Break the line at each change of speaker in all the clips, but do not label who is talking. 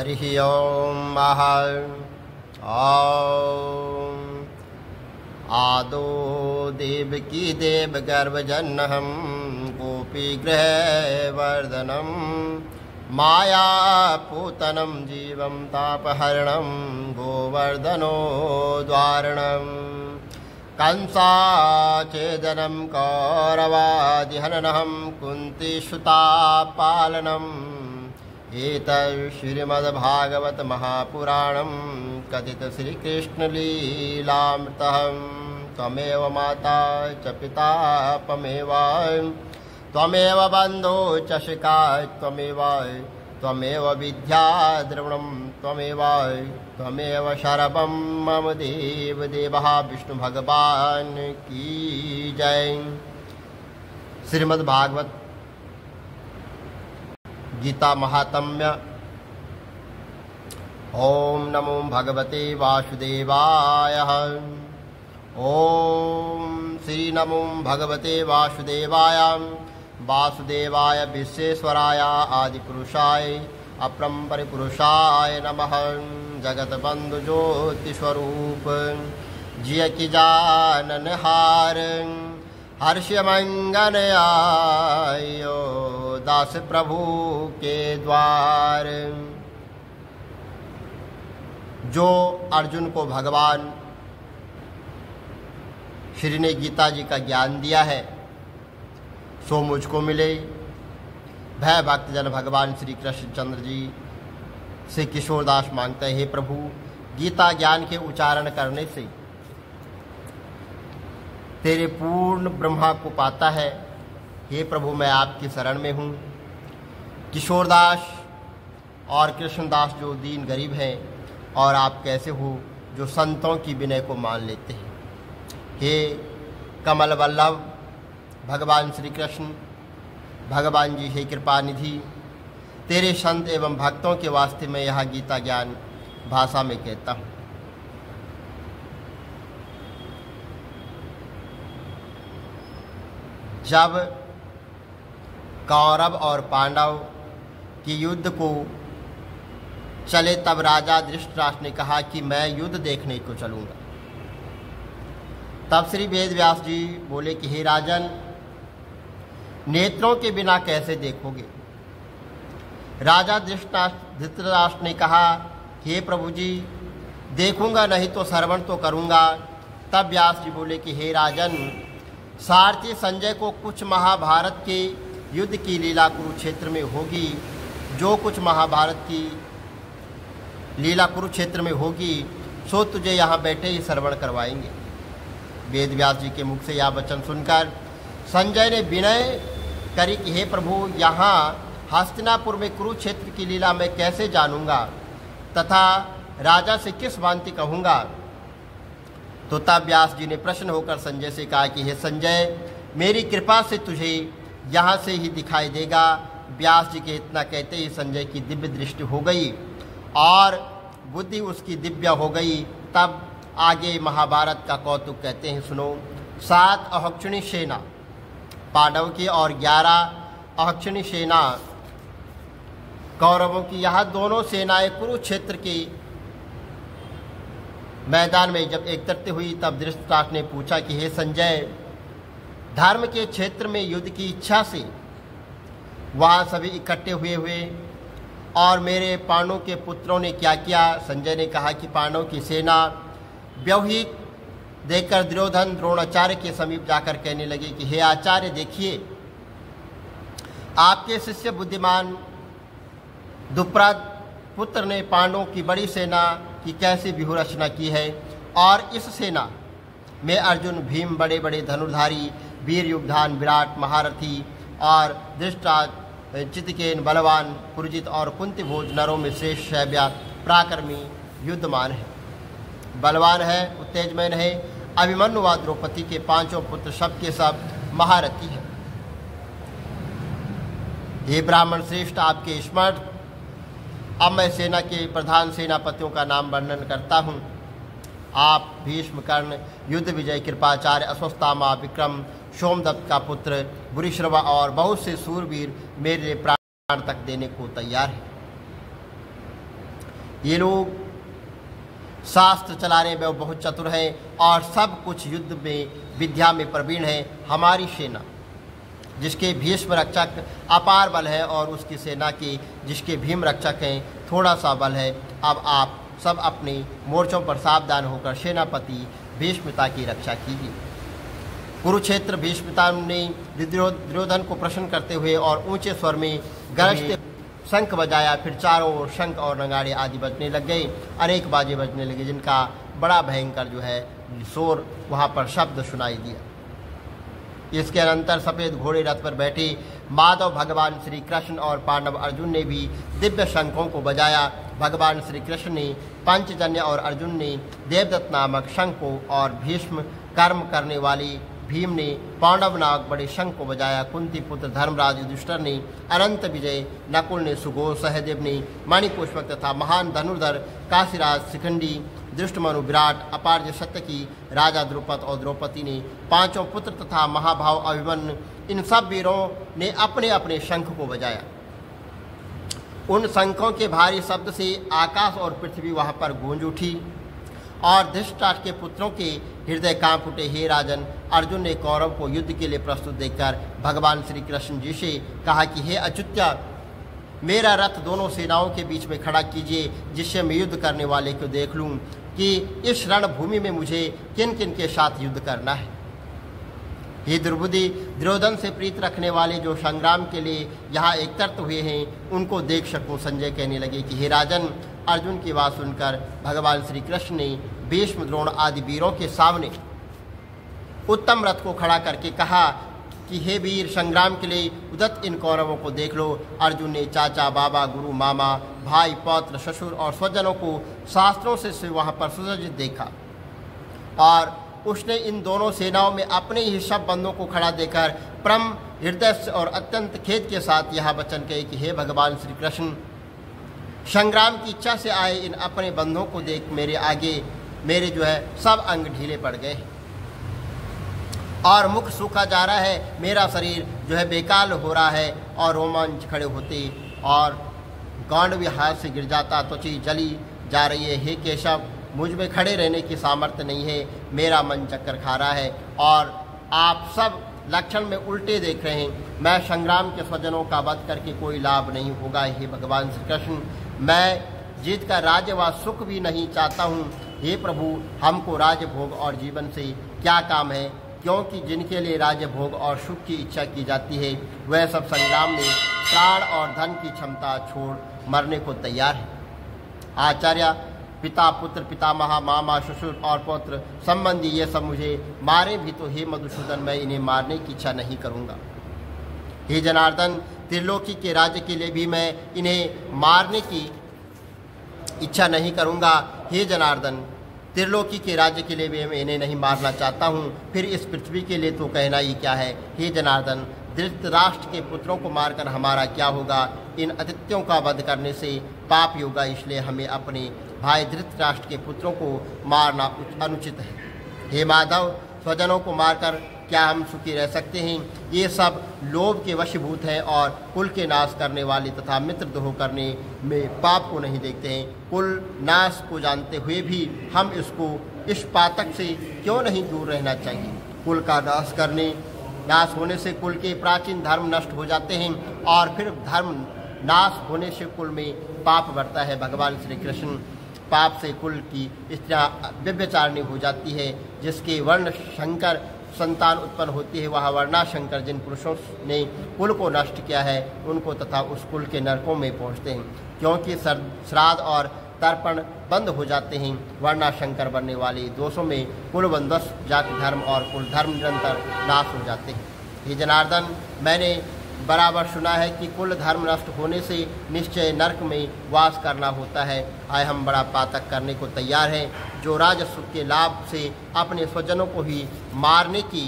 हरि ओम ओम आदो देवकी देव गर्भजनहं गोपी गृहवर्धनं माया पूतनं जीवं तापहरणं गोवर्धनो द्वारणं कंसाचेदनं कौरवादिहननं कुन्तीसुतापालनम् एतत् श्रीमद्भागवत महापुराणं कथित श्रीकृष्णलीलामृतं त्वमेव माता च पिता त्वमेव त्वमेव बन्धो च शिखा त्वमेव विद्या द्रविणं त्वमेव सर्वं मम देवदेवः विष्णु भगवान की जय। श्रीमद्भागवत गीता महात्म्य। ओम नमो भगवते वासुदेवाय। ओम श्री नमो भगवते वासुदेवाय। वासुदेवाय विश्वेश्वराय आदिपुरुषाय अपरंपरिपुरुषाय नमः। जगतबंधु ज्योति स्वरूप जिय की जाननहार हर्ष मंगन आयो दास प्रभु के द्वार। जो अर्जुन को भगवान श्री ने गीता जी का ज्ञान दिया है सो मुझको मिले। भय भक्तजन भगवान श्री कृष्णचंद्र जी से किशोरदास मांगते हैं, हे प्रभु गीता ज्ञान के उच्चारण करने से तेरे पूर्ण ब्रह्मा को पाता है। हे प्रभु मैं आपकी शरण में हूँ। किशोरदास और कृष्णदास जो दीन गरीब हैं और आप कैसे हो जो संतों की विनय को मान लेते हैं। हे कमल वल्लभ भगवान श्री कृष्ण, भगवान जी हे कृपा निधि, तेरे संत एवं भक्तों के वास्ते मैं यह गीता ज्ञान भाषा में कहता हूँ। जब कौरव और पांडव की युद्ध को चले तब राजा धृतराष्ट्र ने कहा कि मैं युद्ध देखने को चलूंगा। तब श्री वेदव्यास जी बोले कि हे राजन, नेत्रों के बिना कैसे देखोगे। राजा धृतराष्ट्र ने कहा, हे प्रभु जी देखूंगा नहीं तो श्रवण तो करूंगा। तब व्यास जी बोले कि हे राजन, सारथी संजय को कुछ महाभारत के युद्ध की लीला कुरुक्षेत्र में होगी। जो कुछ महाभारत की लीला कुरुक्षेत्र में होगी सो तुझे यहाँ बैठे ही श्रवण करवाएंगे। वेदव्यास जी के मुख से यह वचन सुनकर संजय ने विनय करी कि हे प्रभु, यहाँ हस्तिनापुर में कुरुक्षेत्र की लीला मैं कैसे जानूंगा तथा राजा से किस भांति कहूँगा। तो तब व्यास जी ने प्रसन्न होकर संजय से कहा कि हे संजय, मेरी कृपा से तुझे यहाँ से ही दिखाई देगा। व्यास जी के इतना कहते ही संजय की दिव्य दृष्टि हो गई और बुद्धि उसकी दिव्य हो गई। तब आगे महाभारत का कौतुक कहते हैं, सुनो। 7 अहक्षिणी सेना पांडव की और 11 अहक्षिणी सेना कौरवों की, यह दोनों सेनाएं कुरुक्षेत्र की मैदान में जब एकत्रित हुई तब धृतराष्ट्र ने पूछा कि हे संजय, धर्म के क्षेत्र में युद्ध की इच्छा से वहाँ सभी इकट्ठे हुए और मेरे पांडवों के पुत्रों ने क्या किया। संजय ने कहा कि पांडवों की सेना व्यवहित देखकर दुर्योधन द्रोणाचार्य के समीप जाकर कहने लगे कि हे आचार्य, देखिए आपके शिष्य बुद्धिमान दुप्रद पुत्र ने पांडवों की बड़ी सेना की कैसी व्यूह रचना की है। और इस सेना में अर्जुन, भीम, बड़े बड़े धनुर्धारी वीर युगधान, विराट महारथी और धृतराष्ट्र, चित्रकेन, बलवान, पुरजित और कुंतीभोज नरों में श्रेष्ठ शैव्य पराक्रमी युद्धमान है, बलवान है, उत्तेजमय है। अभिमन्यु व द्रौपदी के 5 पुत्र सबके सब महारथी हैं। हे ब्राह्मण श्रेष्ठ, आपके स्मरण अब मैं सेना के प्रधान सेनापतियों का नाम वर्णन करता हूँ। आप भीष्म, कर्ण, युद्ध विजय, कृपाचार्य, अश्वत्थामा, विक्रम, सोमदत्त का पुत्र भूरिश्रवा और बहुत से सूरवीर मेरे प्राण तक देने को तैयार है। ये लोग शास्त्र चलाने में बहुत चतुर हैं और सब कुछ युद्ध में विद्या में प्रवीण है। हमारी सेना जिसके भीष्म रक्षक अपार बल है और उसकी सेना की जिसके भीम रक्षक हैं थोड़ा सा बल है। अब आप सब अपने मोर्चों पर सावधान होकर सेनापति भीष्मपिता की रक्षा कीजिए। कुरुक्षेत्र भीष्मपिता ने दुर्योधन को प्रश्न करते हुए और ऊंचे स्वर में गरजते शंख बजाया। फिर चारों ओर शंख और नगाड़े आदि बजने लग गए। अनेक बाजे बजने लगे जिनका बड़ा भयंकर शोर वहाँ पर शब्द सुनाई दिया। इसके अनंतर सफ़ेद घोड़े रथ पर बैठे माधव भगवान श्री कृष्ण और पांडव अर्जुन ने भी दिव्य शंखों को बजाया। भगवान श्री कृष्ण ने पंचजन्य और अर्जुन ने देवदत्त नामक शंख को और भीष्म कर्म करने वाली भीम ने पांडव नामक बड़े शंख को बजाया। कुंती पुत्र धर्मराज युधिष्ठिर ने अनंत विजय, नकुल ने सुघोष, सहदेव ने मणिपुष्पक तथा महान धनुर्धर काशीराज शिखंडी, दृष्टमनु, विराट, अपार्य सत्यकी, राजा द्रुपद और द्रौपदी ने पांचों पुत्र तथा महाभाव अभिमन्यु इन सब वीरों ने अपने अपने शंख को बजाया। उन शंखों के भारी शब्द से आकाश और पृथ्वी वहाँ पर गूंज उठी और धृतराष्ट्र के पुत्रों के हृदय कांप उठे। हे राजन, अर्जुन ने कौरव को युद्ध के लिए प्रस्तुत देखकर भगवान श्री कृष्ण जी से कहा कि हे अच्युत्या, मेरा रथ दोनों सेनाओं के बीच में खड़ा कीजिए जिससे मैं युद्ध करने वाले को देख लूं कि इस रणभूमि में मुझे किन किन के साथ युद्ध करना है। हे दुर्बुद्धि, दुर्योधन से प्रीत रखने वाले जो संग्राम के लिए यहाँ एकत्रित हुए हैं उनको देख सकूं। संजय कहने लगे कि हे राजन, अर्जुन की बात सुनकर भगवान श्री कृष्ण ने भीष्म, द्रोण आदि वीरों के सामने उत्तम रथ को खड़ा करके कहा कि हे वीर, संग्राम के लिए उदत इन कौरवों को देख लो। अर्जुन ने चाचा, बाबा, गुरु, मामा, भाई, पौत्र, ससुर और स्वजनों को शास्त्रों से वहाँ पर सुसज्जित देखा और उसने इन दोनों सेनाओं में अपने ही सब बंधुओं को खड़ा देकर परम हृदय से और अत्यंत खेद के साथ यह वचन कहे कि हे भगवान श्री कृष्ण, संग्राम की इच्छा से आए इन अपने बंधुओं को देख मेरे आगे मेरे सब अंग ढीले पड़ गए और मुख सूखा जा रहा है। मेरा शरीर बेकाल हो रहा है और रोमांच खड़े होते और गांड भी हाथ से गिर जाता, त्वचा जली जा रही है। हे केशव, मुझ में खड़े रहने की सामर्थ्य नहीं है, मेरा मन चक्कर खा रहा है और आप सब लक्षण में उल्टे देख रहे हैं। मैं संग्राम के स्वजनों का वध करके कोई लाभ नहीं होगा। हे भगवान श्री कृष्ण, मैं जीत का राज्य व सुख भी नहीं चाहता हूँ। हे प्रभु, हमको राज्य भोग और जीवन से क्या काम है, क्योंकि जिनके लिए राज्य भोग और सुख की इच्छा की जाती है वह सब संग्राम में प्राण और धन की क्षमता छोड़ मरने को तैयार है। आचार्य, पिता, पुत्र, पितामह, मामा, ससुर और पौत्र संबंधी ये सब मुझे मारे भी तो हे मधुसूदन, मैं इन्हें मारने की इच्छा नहीं करूँगा। हे जनार्दन, त्रिलोकी के राज्य के लिए भी मैं इन्हें मारने की इच्छा नहीं करूँगा। हे जनार्दन, त्रिलोकी के राज्य के लिए भी मैं इन्हें नहीं मारना चाहता हूँ, फिर इस पृथ्वी के लिए तो कहना ही क्या है। हे जनार्दन, धृतराष्ट्र के पुत्रों को मारकर हमारा क्या होगा। इन अतिथियों का वध करने से पाप होगा, इसलिए हमें अपने भाई धृतराष्ट्र के पुत्रों को मारना अनुचित है। हे माधव, स्वजनों को मारकर क्या हम सुखी रह सकते हैं। ये सब लोभ के वशीभूत हैं और कुल के नाश करने वाले तथा मित्रद्रोह करने में पाप को नहीं देखते हैं। कुल नाश को जानते हुए भी हम इस पातक से क्यों नहीं दूर रहना चाहिए। कुल का नाश होने से कुल के प्राचीन धर्म नष्ट हो जाते हैं और फिर धर्म नाश होने से कुल में पाप बढ़ता है। भगवान श्री कृष्ण, पाप से कुल की स्त्रियाँ व्यभिचारिणी हो जाती है। जिसके वर्ण शंकर संतान उत्पन्न होती है, वह वर्णाशंकर जिन पुरुषों ने कुल को नष्ट किया है उनको तथा उस कुल के नरकों में पहुँचते हैं, क्योंकि श्राद्ध और तर्पण बंद हो जाते हैं। वर्णाशंकर बनने वाले दोषों में कुल बंदस, जाति धर्म और कुल धर्म निरंतर नाश हो जाते हैं। हे जनार्दन, मैंने बराबर सुना है कि कुल धर्म नष्ट होने से निश्चय नरक में वास करना होता है। आए हम बड़ा पातक करने को तैयार हैं, जो राजस्व के लाभ से अपने स्वजनों को ही मारने की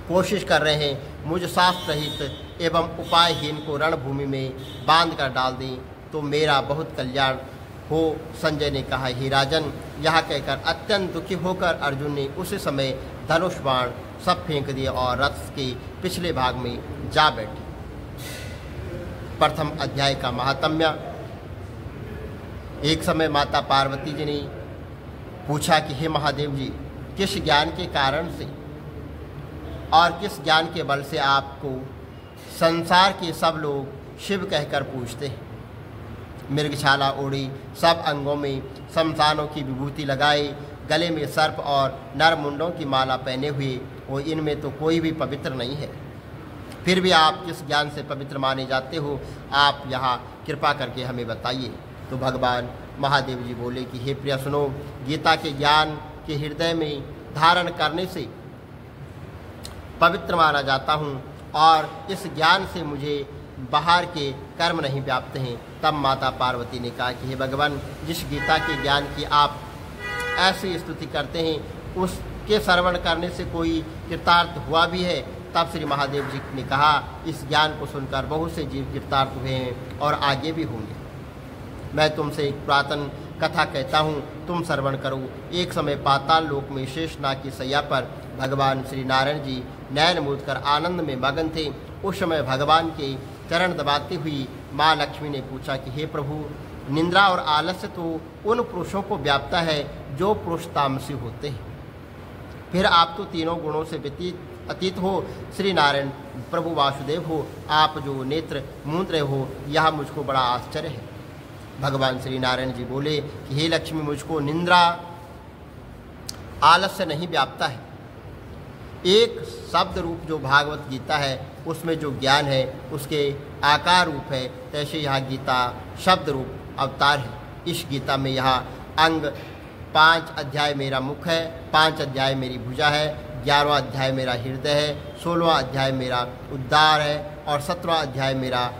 कोशिश कर रहे हैं। मुझ शास्त्र रहित एवं उपायहीन को रणभूमि में बांध कर डाल दें तो मेरा बहुत कल्याण हो। संजय ने कहा, हे राजन, यह कहकर अत्यंत दुखी होकर अर्जुन ने उसी समय धनुष बाण सब फेंक दिए और रथ के पिछले भाग में जा बैठे। प्रथम अध्याय का महात्म्य। एक समय माता पार्वती जी ने पूछा कि हे महादेव जी, किस ज्ञान के कारण से और किस ज्ञान के बल से आपको संसार के सब लोग शिव कहकर पूछते हैं? मृगछाला ओढ़ी, सब अंगों में शमशानों की विभूति लगाए, गले में सर्प और नरमुंडों की माला पहने हुए, वो इनमें तो कोई भी पवित्र नहीं है। फिर भी आप किस ज्ञान से पवित्र माने जाते हो? आप यहाँ कृपा करके हमें बताइए। तो भगवान महादेव जी बोले कि हे प्रिय सुनो, गीता के ज्ञान के हृदय में धारण करने से पवित्र माना जाता हूँ और इस ज्ञान से मुझे बाहर के कर्म नहीं व्याप्त हैं। तब माता पार्वती ने कहा कि हे भगवान, जिस गीता के ज्ञान की आप ऐसी स्तुति करते हैं, उसके श्रवण करने से कोई कृतार्थ हुआ भी है? तब श्री महादेव जी ने कहा, इस ज्ञान को सुनकर बहुत से जीव कृतार्थ हुए हैं और आगे भी होंगे। मैं तुमसे एक पुरातन कथा कहता हूँ, तुम श्रवण करो। एक समय पाताल लोक में शेषनाग की सैया पर भगवान श्री नारायण जी नयन मूंद कर आनंद में मगन थे। उस समय भगवान के चरण दबाती हुई माँ लक्ष्मी ने पूछा कि हे प्रभु, निंद्रा और आलस्य तो उन पुरुषों को व्याप्ता है जो पुरुष तामसी होते हैं, फिर आप तो तीनों गुणों से अतीत हो। श्री नारायण प्रभु वासुदेव हो, आप जो नेत्र मूंद रहे हो, यह मुझको बड़ा आश्चर्य है। भगवान श्री नारायण जी बोले कि हे लक्ष्मी, मुझको निंद्रा आलस्य नहीं व्याप्ता है। एक शब्द रूप जो भागवत गीता है, उसमें जो ज्ञान है उसके आकार रूप है, तैसे यह गीता शब्द रूप अवतार है। इस गीता में यह अंग 5 अध्याय मेरा मुख है, 5 अध्याय मेरी भुजा है, 11वां अध्याय मेरा हृदय है, 16वां अध्याय मेरा उद्गार है और 17वां अध्याय मेरा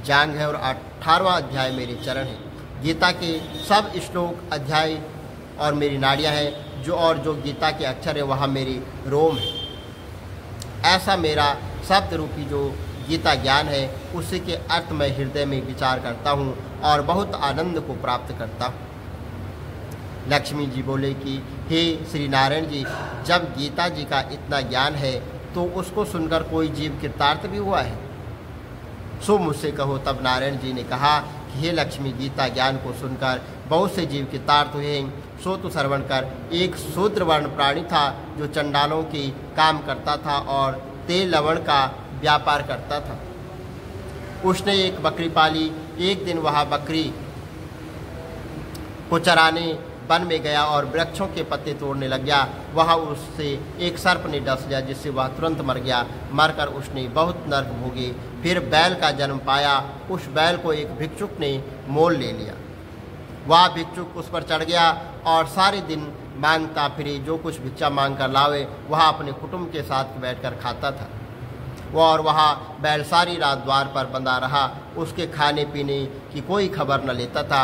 जांघ है और 18वां अध्याय मेरे चरण है। गीता के सब श्लोक अध्याय और मेरी नाड़ियाँ हैं, जो गीता के अक्षर है वहाँ मेरी रोम है। ऐसा मेरा शब्द रूपी जो गीता ज्ञान है, उसी के अर्थ मैं हृदय में विचार करता हूँ और बहुत आनंद को प्राप्त करता हूँ। लक्ष्मी जी बोले कि हे श्री नारायण जी, जब गीता जी का इतना ज्ञान है तो उसको सुनकर कोई जीव कृतार्थ भी हुआ है? सो मुझसे कहो। तब नारायण जी ने कहा कि हे लक्ष्मी, गीता ज्ञान को सुनकर बहुत से जीव कृतार्थ हुए हैं। सो तो श्रवण कर। एक शूद्र वर्ण प्राणी था जो चंडालों के काम करता था और तेल लवण का व्यापार करता था। उसने एक बकरी पाली। एक दिन वह बकरी को चराने वन में गया और वृक्षों के पत्ते तोड़ने लग गया। वहाँ उससे एक सर्प ने डस लिया, जिससे वह तुरंत मर गया। मरकर उसने बहुत नरक भोगे। फिर बैल का जन्म पाया। उस बैल को एक भिक्षुक ने मोल ले लिया। वह भिक्षुक उस पर चढ़ गया और सारे दिन मांगता फिरे, जो कुछ भिक्षा मांग कर लावे वह अपने कुटुंब के साथ बैठकर खाता था। और वहाँ बैल सारी रात द्वार पर बंधा रहा। उसके खाने पीने की कोई खबर न लेता था।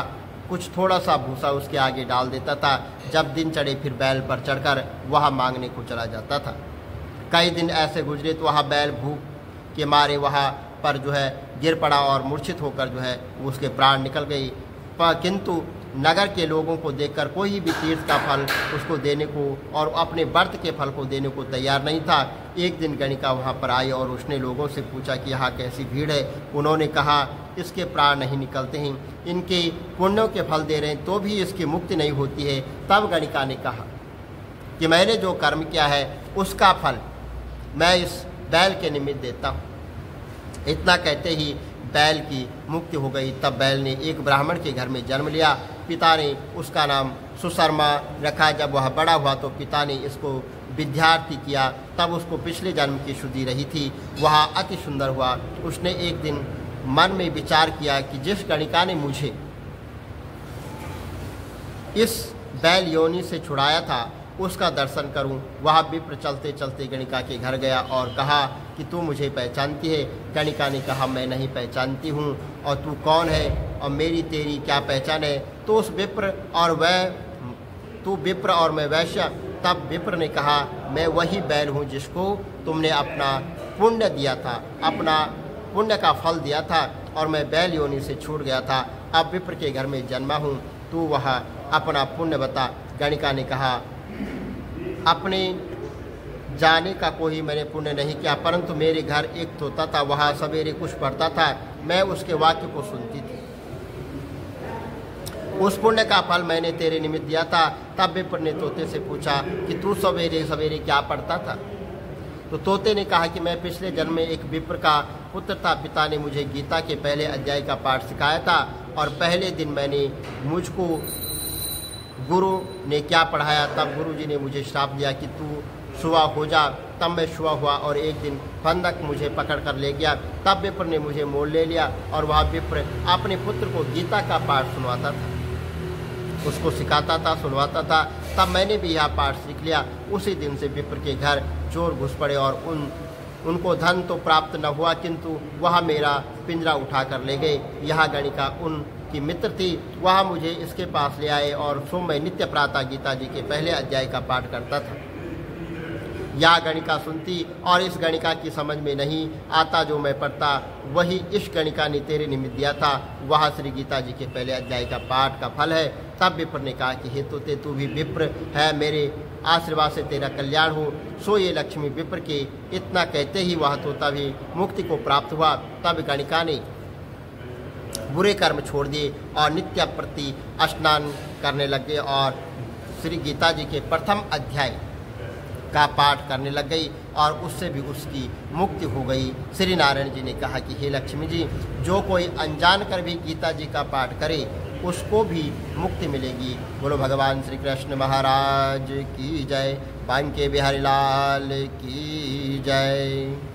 कुछ थोड़ा सा भूसा उसके आगे डाल देता था। जब दिन चढ़े फिर बैल पर चढ़कर वह मांगने को चला जाता था। कई दिन ऐसे गुजरे तो वह बैल भूख के मारे वहाँ पर गिर पड़ा और मूर्छित होकर उसके प्राण निकल गई। किंतु नगर के लोगों को देखकर कोई भी तीर्थ का फल उसको देने को और अपने व्रत के फल को देने को तैयार नहीं था। एक दिन गणिका वहाँ पर आई और उसने लोगों से पूछा कि यहाँ कैसी भीड़ है। उन्होंने कहा, इसके प्राण नहीं निकलते हैं, इनके पुण्यों के फल दे रहे हैं तो भी इसकी मुक्ति नहीं होती है। तब गणिका ने कहा कि मैंने जो कर्म किया है उसका फल मैं इस बैल के निमित्त देता हूँ। इतना कहते ही बैल की मुक्ति हो गई। तब बैल ने एक ब्राह्मण के घर में जन्म लिया। पिता ने उसका नाम सुशर्मा रखा। जब वह बड़ा हुआ तो पिता ने इसको विद्यार्थी किया। तब उसको पिछले जन्म की शुद्धि रही थी। वह अति सुंदर हुआ। उसने एक दिन मन में विचार किया कि जिस गणिका ने मुझे इस बैल योनि से छुड़ाया था उसका दर्शन करूं। वह विप्र चलते चलते गणिका के घर गया और कहा कि तू मुझे पहचानती है? गणिका ने कहा, मैं नहीं पहचानती हूँ। और तू कौन है और मेरी तेरी क्या पहचान है? तो उस विप्र और मैं वैश्य। तब विप्र ने कहा, मैं वही बैल हूँ जिसको तुमने अपना पुण्य दिया था, अपना पुण्य का फल दिया था और मैं बैल योनि से छूट गया था। अब विप्र के घर में जन्मा हूँ, तू वह अपना पुण्य बता। गणिका ने कहा, अपने जाने का कोई मैंने पुण्य नहीं किया, परंतु मेरे घर एक तोता था, वहाँ सवेरे कुछ पढ़ता था, मैं उसके वाक्य को सुनती थी। उस पुण्य का फल मैंने तेरे निमित्त दिया था। तब विप्र ने तोते से पूछा कि तू सवेरे सवेरे क्या पढ़ता था? तो तोते ने कहा कि मैं पिछले जन्म में एक विप्र का पुत्र था। पिता ने मुझे गीता के पहले अध्याय का पाठ सिखाया था और पहले दिन मैंने मुझको गुरु ने क्या पढ़ाया, तब गुरु जी ने मुझे श्राप दिया कि तू सुबह हो जा। तब मैं सुबह हुआ और एक दिन फंदक मुझे पकड़ कर ले गया। तब विप्र ने मुझे मोल ले लिया और वह विप्र अपने पुत्र को गीता का पाठ सुनवाता था, उसको सिखाता था, सुनवाता था। तब मैंने भी यह पाठ सीख लिया। उसी दिन से विप्र के घर चोर घुस पड़े और उनको धन तो प्राप्त न हुआ, किंतु वह मेरा पिंजरा उठा कर ले गए। यह गणिका उनकी मित्र थी, वह मुझे इसके पास ले आए और सो मैं नित्य प्रातः गीता जी के पहले अध्याय का पाठ करता था। यह गणिका सुनती और इस गणिका की समझ में नहीं आता जो मैं पढ़ता, वही इस गणिका ने तेरे निमित्त दिया था। वह श्री गीता जी के पहले अध्याय का पाठ का फल है। तब विप्र ने कहा कि हे तोते, तू भी विप्र है, मेरे आशीर्वाद से तेरा कल्याण हो। सो ये लक्ष्मी विप्र के इतना कहते ही वह तोता भी मुक्ति को प्राप्त हुआ। तब गणिका ने बुरे कर्म छोड़ दिए और नित्य प्रति स्नान करने लगे और श्री गीता जी के प्रथम अध्याय का पाठ करने लग गई और उससे भी उसकी मुक्ति हो गई। श्री नारायण जी ने कहा कि हे लक्ष्मी जी, जो कोई अनजान कर भी गीता जी का पाठ करे उसको भी मुक्ति मिलेगी। बोलो भगवान श्री कृष्ण महाराज की जय, बांके बिहारी लाल की जय।